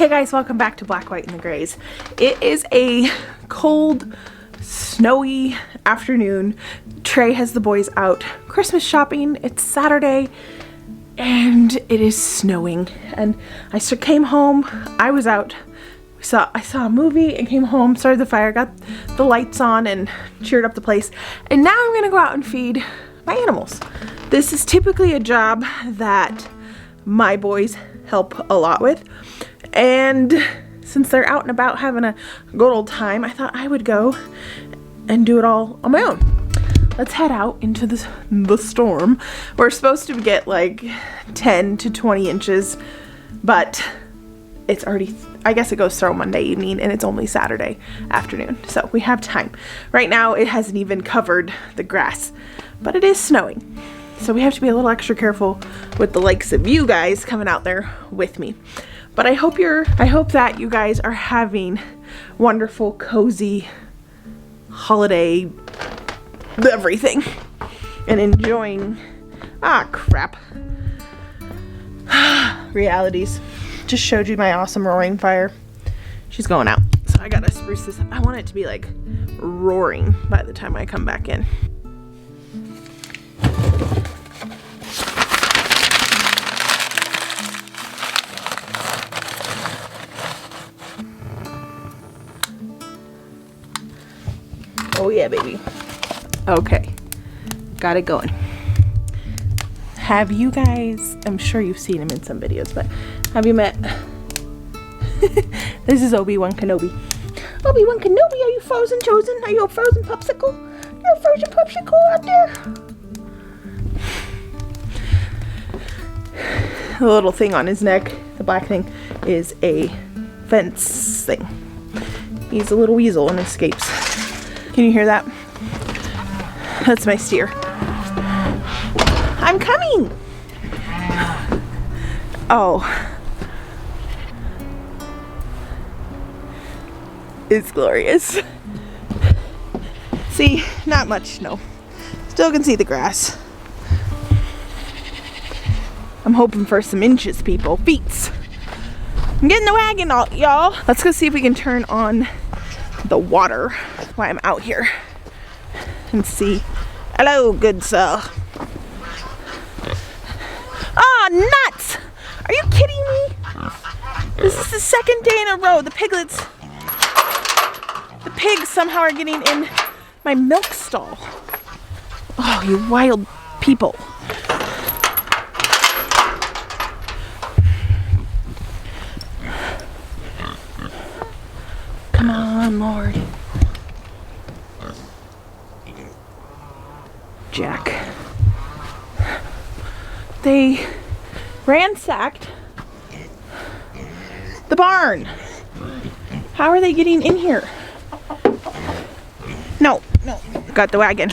Hey guys, welcome back to Black, White, and the Grays. It is a cold, snowy afternoon. Trey has the boys out Christmas shopping. It's Saturday and it is snowing. And I came home, I was out. I saw a movie and came home, started the fire, got the lights on and cheered up the place. And now I'm gonna go out and feed my animals. This is typically a job that my boys help a lot with. And since they're out and about having a good old time, I thought I would go and do it all on my own. Let's head out into the storm. We're supposed to get like 10 to 20 inches, but it's already, I guess it goes through Monday evening and it's only Saturday afternoon. So we have time. Right now it hasn't even covered the grass, but it is snowing. So we have to be a little extra careful with the likes of you guys coming out there with me. But I hope that you guys are having wonderful, cozy holiday everything and enjoying realities. Just showed you my awesome roaring fire. She's going out, so I gotta spruce this up. I want it to be like roaring by the time I come back in. Oh yeah, baby. Okay, got it going. Have you guys, I'm sure you've seen him in some videos, but have you met, this is Obi-Wan Kenobi. Obi-Wan Kenobi, are you frozen chosen? Are you a frozen popsicle? You're a frozen popsicle out there. The little thing on his neck, the black thing, is a fence thing. He's a little weasel and escapes. Can you hear that? That's my steer. I'm coming! Oh. It's glorious. See, not much snow. Still can see the grass. I'm hoping for some inches, people. Feet. I'm getting the wagon out, y'all. Let's go see if we can turn on the water while I'm out here and see. Hello, good sir. Ah, nuts! Are you kidding me? This is the second day in a row. The pigs somehow are getting in my milk stall. Oh, you wild people. Come on, Lord. Jack. They ransacked the barn. How are they getting in here? No. Got the wagon.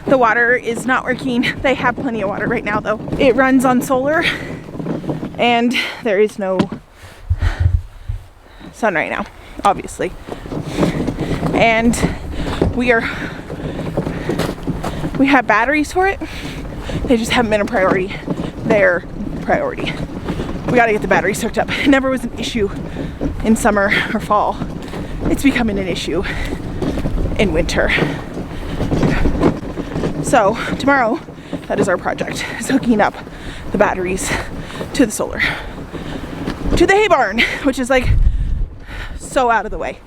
The water is not working. They have plenty of water right now though. It runs on solar and there is no sun right now, obviously. And we have batteries for it. They just haven't been a priority. They're priority. We gotta get the batteries hooked up. It never was an issue in summer or fall. It's becoming an issue in winter. So tomorrow, that is our project, is hooking up the batteries to the solar, to the hay barn, which is like so out of the way.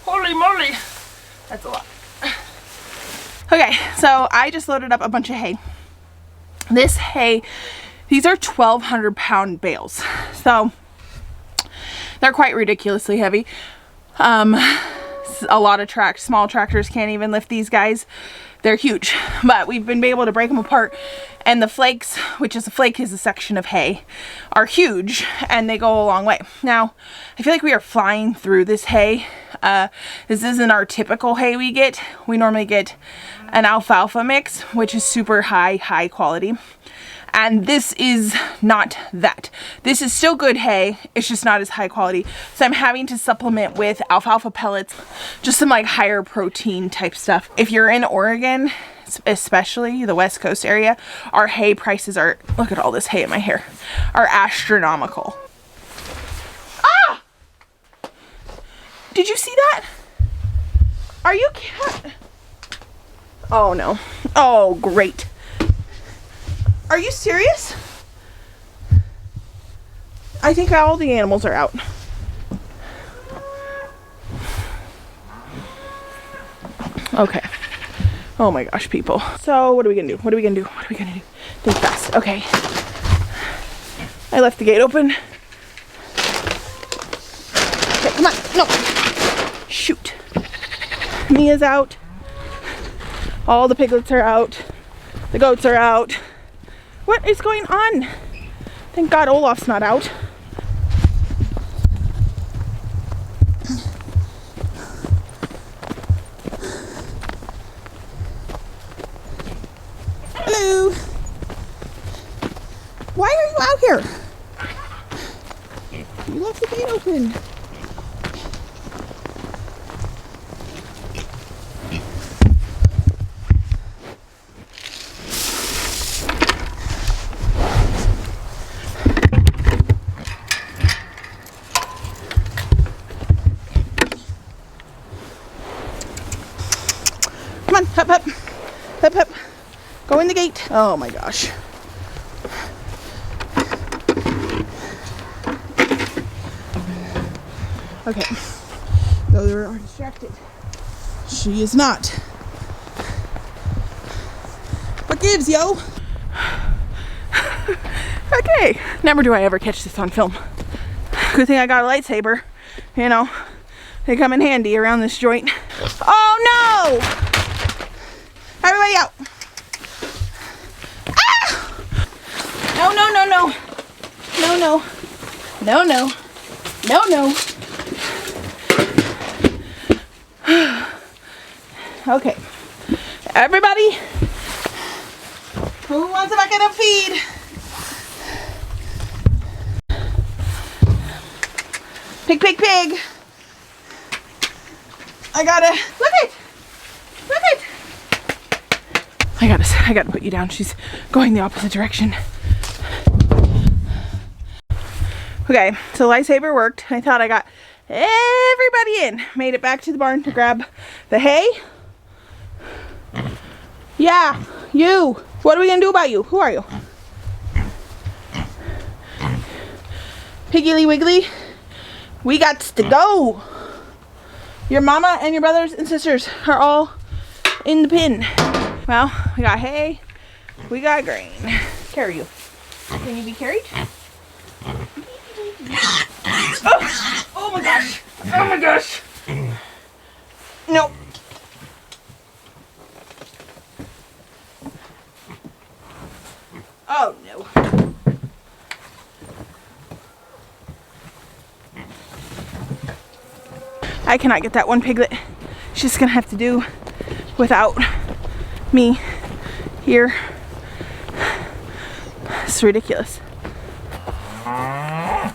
Holy moly! That's a lot. Okay, so I just loaded up a bunch of hay. This hay, these are 1,200 pound bales. So they're quite ridiculously heavy. a lot of small tractors can't even lift these guys. They're huge, but we've been able to break them apart, and the flakes, which is a flake is a section of hay, are huge and they go a long way. Now, I feel like we are flying through this hay. This isn't our typical hay we get. We normally get an alfalfa mix, which is super high quality. And this is not that. This is still good hay, it's just not as high quality. So I'm having to supplement with alfalfa pellets, just some like higher protein type stuff. If you're in Oregon, especially the West Coast area, our hay prices are, look at all this hay in my hair, are astronomical. Ah! Did you see that? Are you kidding? Oh no. Oh, great. Are you serious? I think all the animals are out. Okay. Oh my gosh, people. So what are we gonna do? What are we gonna do? What are we gonna do? Think fast. Okay. I left the gate open. Okay, come on. No. Shoot. Mia's out. All the piglets are out. The goats are out. What is going on? Thank God Olaf's not out. Hello. Why are you out here? You left the gate open. Come on, hop, hop, hop, hop. Go in the gate. Oh my gosh. Okay. Those are distracted. She is not. What gives, yo? Okay. Never do I ever catch this on film. Good thing I got a lightsaber. You know, they come in handy around this joint. Oh no! Everybody out! Ah! No, no, no, no. No, no. No, no. No, no. Okay. Everybody, who wants a bucket of feed? Pig, pig, pig. I gotta, look it. Look it. I gotta put you down. She's going the opposite direction. Okay, so lightsaber worked. I thought I got everybody in. Made it back to the barn to grab the hay. Yeah, you. What are we gonna do about you? Who are you? Piggly Wiggly. We got to go. Your mama and your brothers and sisters are all in the pen. Well, we got hay. We got grain. Carry you. Can you be carried? Oh, oh my gosh. Oh my gosh. No. Oh no. I cannot get that one piglet. She's gonna have to do without me here. It's ridiculous. I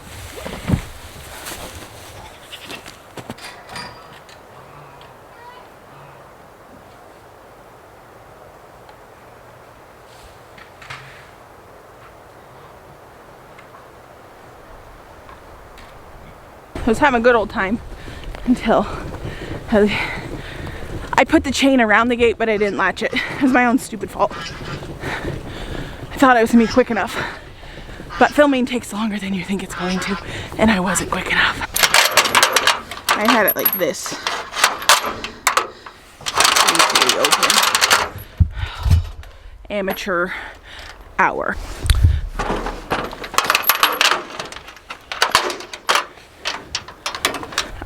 was having a good old time until I put the chain around the gate, but I didn't latch it. It was my own stupid fault. I thought I was gonna be quick enough, but filming takes longer than you think it's going to, and I wasn't quick enough. I had it like this. Easily open. Amateur hour.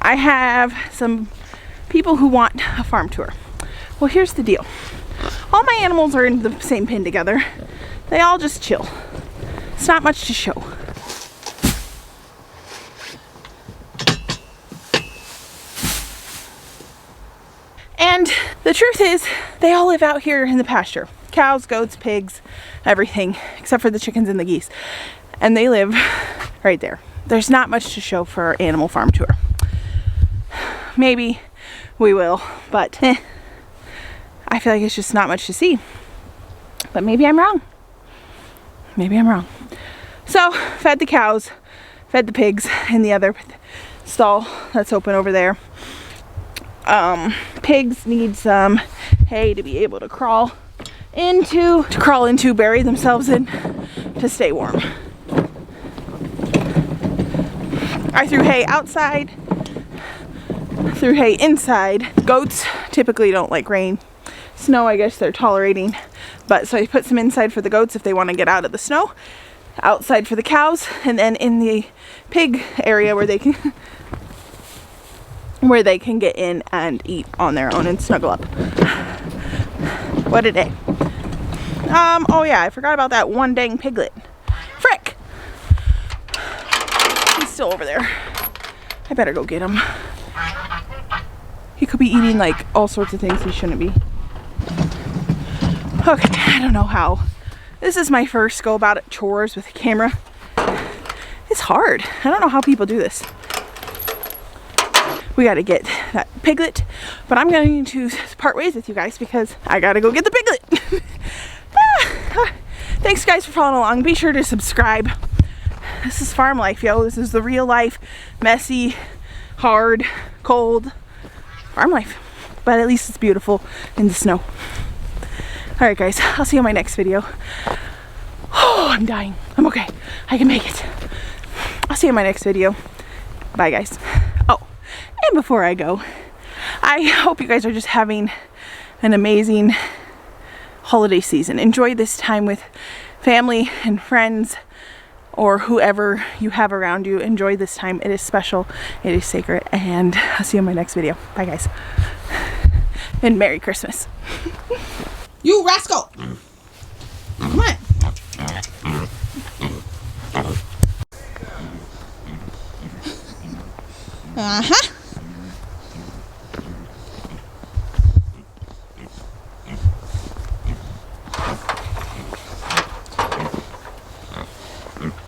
I have some people who want a farm tour. Well, here's the deal. All my animals are in the same pen together. They all just chill. It's not much to show. And the truth is, they all live out here in the pasture. Cows, goats, pigs, everything, except for the chickens and the geese. And they live right there. There's not much to show for our animal farm tour. Maybe we will, but I feel like it's just not much to see. But maybe I'm wrong. Maybe I'm wrong. So, fed the cows, fed the pigs in the other stall that's open over there. Pigs need some hay to be able to crawl into, bury themselves in to stay warm. I threw hay outside, threw hay inside. Goats typically don't like rain. Snow, I guess they're tolerating, but so I put some inside for the goats if they want to get out of the snow, outside for the cows, and then in the pig area where they can get in and eat on their own and snuggle up. What a day. Oh yeah, I forgot about that one dang piglet. Frick! He's still over there. I better go get him. He could be eating like all sorts of things he shouldn't be. Okay, I don't know how. This is my first go about it chores with a camera. It's hard. I don't know how people do this. We gotta get that piglet, but I'm going to part ways with you guys because I gotta go get the piglet. Thanks guys for following along. Be sure to subscribe. This is farm life, yo. This is the real life, messy, hard, cold farm life. But at least it's beautiful in the snow. Alright guys, I'll see you in my next video. Oh, I'm dying. I'm okay. I can make it. I'll see you in my next video. Bye guys. Oh, and before I go, I hope you guys are just having an amazing holiday season. Enjoy this time with family and friends or whoever you have around you. Enjoy this time. It is special. It is sacred. And I'll see you in my next video. Bye guys. And Merry Christmas. You rascal! Come on. Uh-huh.